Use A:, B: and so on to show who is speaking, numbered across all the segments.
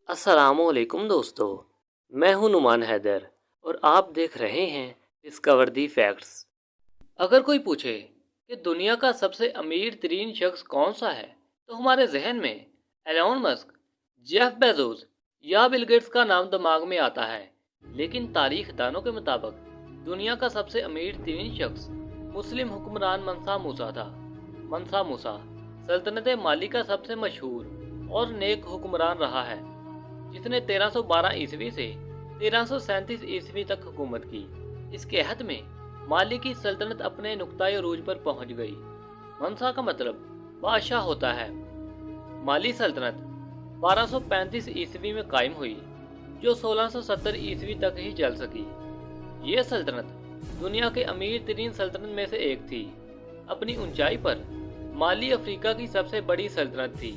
A: السلام علیکم دوستو، میں ہوں نعمان حیدر اور آپ دیکھ رہے ہیں ڈسکور دی فیکٹس۔ اگر کوئی پوچھے کہ دنیا کا سب سے امیر ترین شخص کون سا ہے تو ہمارے ذہن میں ایلون مسک، جیف بیزوس یا بل گیٹس کا نام دماغ میں آتا ہے، لیکن تاریخ دانوں کے مطابق دنیا کا سب سے امیر ترین شخص مسلم حکمران منسا موسیٰ تھا۔ منسا موسیٰ سلطنت مالی کا سب سے مشہور اور نیک حکمران رہا ہے، جس نے 1312 عیسوی سے 1337 عیسوی تک حکومت کی۔ اس کے عہد میں مالی کی سلطنت اپنے نقطۂ عروج پر پہنچ گئی۔ منسا کا مطلب بادشاہ ہوتا ہے۔ مالی سلطنت 1235 عیسوی میں قائم ہوئی، جو 1670 عیسوی تک ہی چل سکی۔ یہ سلطنت دنیا کے امیر ترین سلطنت میں سے ایک تھی۔ اپنی اونچائی پر مالی افریقہ کی سب سے بڑی سلطنت تھی۔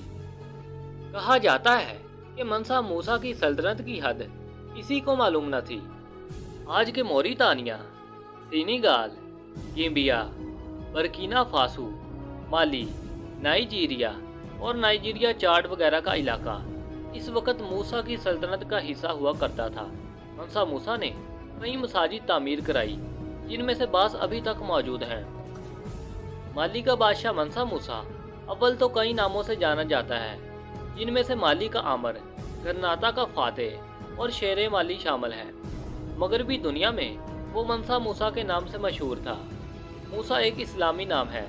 A: کہا جاتا ہے کہ منسا موسیٰ کی سلطنت کی حد کسی کو معلوم نہ تھی۔ آج کے Mauritania, Senegal, Gambia, Burkina Faso, مالی، نائجیریا اور نائجیریا چاڈ وغیرہ کا علاقہ اس وقت موسیٰ کی سلطنت کا حصہ ہوا کرتا تھا۔ منسا موسیٰ نے کئی مساجد تعمیر کرائی، جن میں سے بعض ابھی تک موجود ہیں۔ مالی کا بادشاہ منسا موسیٰ اول تو کئی ناموں سے جانا جاتا ہے، جن میں سے مالی کا آمر، گرناطہ کا فاتح اور شیر مالی شامل ہے۔ مغربی دنیا میں وہ منسا موسیٰ کے نام سے مشہور تھا۔ موسیٰ ایک اسلامی نام ہے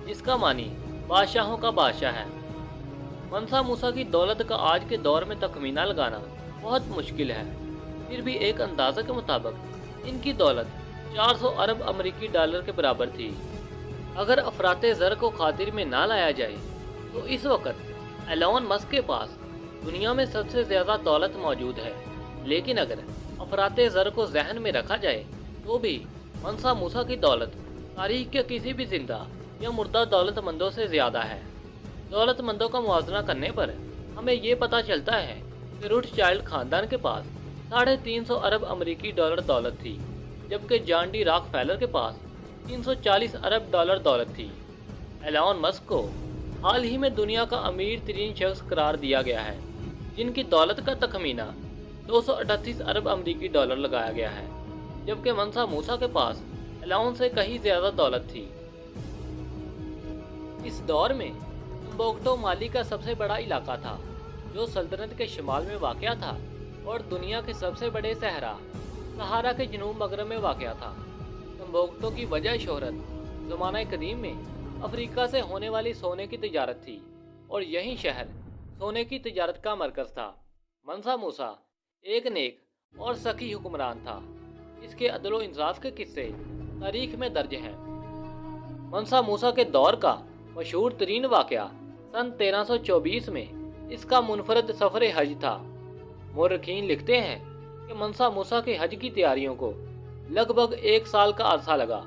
A: جس کا معنی بادشاہوں کا بادشاہ ہے۔ منسا موسیٰ کی دولت کا آج کے دور میں تخمینہ لگانا بہت مشکل ہے، پھر بھی ایک اندازہ کے مطابق ان کی دولت 400 ارب امریکی ڈالر کے برابر تھی۔ اگر افراط زر کو خاطر میں نہ لایا جائے تو اس وقت ایلون مسک کے پاس دنیا میں سب سے زیادہ دولت موجود ہے، لیکن اگر افراط زر کو ذہن میں رکھا جائے تو بھی منسا موسیٰ کی دولت تاریخ کے کسی بھی زندہ یا مردہ دولت مندوں سے زیادہ ہے۔ دولت مندوں کا موازنہ کرنے پر ہمیں یہ پتہ چلتا ہے کہ روتھ چائلڈ خاندان کے پاس 350 ارب امریکی ڈالر دولت تھی، جبکہ جان ڈی راک فیلر کے پاس 340 ارب ڈالر دولت تھی۔ ایلون مسک کو حال ہی میں دنیا کا امیر ترین شخص قرار دیا گیا ہے، جن کی دولت کا تخمینہ 238 ارب امریکی ڈالر لگایا گیا ہے، جبکہ منسا موسیٰ کے پاس ایلون سے کہیں زیادہ دولت تھی۔ اس دور میں ٹمبوکٹو مالی کا سب سے بڑا علاقہ تھا، جو سلطنت کے شمال میں واقع تھا اور دنیا کے سب سے بڑے صحرا صحارا کے جنوب مغرب میں واقع تھا۔ ٹمبوکٹو کی وجہ شہرت زمانہ قدیم میں افریقہ سے ہونے والی سونے کی تجارت تھی، اور یہی شہر سونے کی تجارت کا مرکز تھا۔ منسا موسیٰ ایک نیک اور سخی حکمران تھا، اس کے عدل و انصاف کے قصے تاریخ میں درج ہیں۔ منسا موسیٰ کے دور کا مشہور ترین واقعہ سن 1324 میں اس کا منفرد سفر حج تھا۔ مورخین لکھتے ہیں کہ منسا موسیٰ کے حج کی تیاریوں کو لگ بھگ 1 سال کا عرصہ لگا۔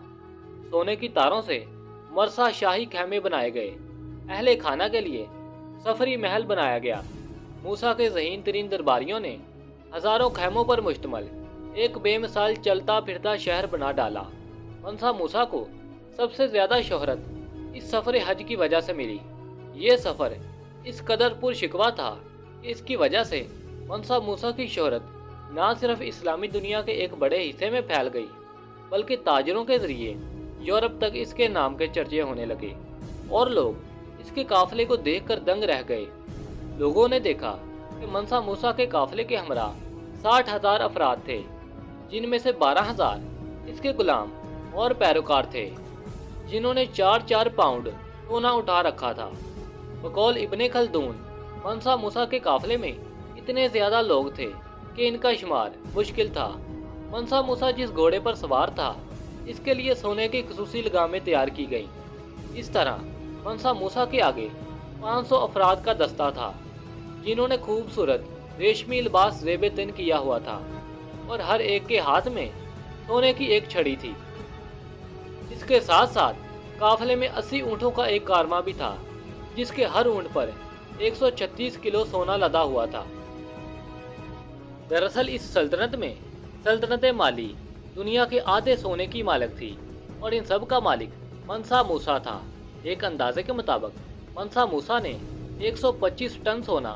A: سونے کی تاروں سے مرصع شاہی خیمے بنائے گئے، اہل خانہ کے لیے سفری محل بنایا گیا۔ موسیٰ کے ذہین ترین درباریوں نے ہزاروں خیموں پر مشتمل ایک بے مثال چلتا پھرتا شہر بنا ڈالا۔ منسا موسیٰ کو سب سے زیادہ شہرت اس سفر حج کی وجہ سے ملی۔ یہ سفر اس قدر پرشکوہ تھا کہ اس کی وجہ سے منسا موسیٰ کی شہرت نہ صرف اسلامی دنیا کے ایک بڑے حصے میں پھیل گئی، بلکہ تاجروں کے ذریعے یورپ تک اس کے نام کے چرچے ہونے لگے، اور لوگ اس کے قافلے کو دیکھ کر دنگ رہ گئے۔ لوگوں نے دیکھا کہ منسا موسیٰ کے قافلے کے ہمراہ 60,000 افراد تھے، جن میں سے 12,000 اس کے غلام اور پیروکار تھے، جنہوں نے 4 پاؤنڈ سونا اٹھا رکھا تھا۔ بقول ابن خلدون، منسا موسیٰ کے قافلے میں اتنے زیادہ لوگ تھے کہ ان کا شمار مشکل تھا۔ منسا موسیٰ جس گھوڑے پر سوار تھا، اس کے لیے سونے کی خصوصی لگامیں تیار کی گئیں۔ اس طرح منسا موسیٰ کے آگے 500 افراد کا دستہ تھا، جنہوں نے خوبصورت ریشمی لباس زیب تن کیا ہوا تھا، اور ہر ایک کے ہاتھ میں سونے کی ایک چھڑی تھی۔ اس کے ساتھ ساتھ قافلے میں 80 اونٹوں کا ایک کارواں بھی تھا، جس کے ہر اونٹ پر 136 کلو سونا لدا ہوا تھا۔ دراصل اس سلطنت میں سلطنت مالی دنیا کے آدھے سونے کی مالک تھی، اور ان سب کا مالک منسا موسیٰ تھا۔ ایک اندازے کے مطابق منسا موسیٰ نے 125 ٹن سونا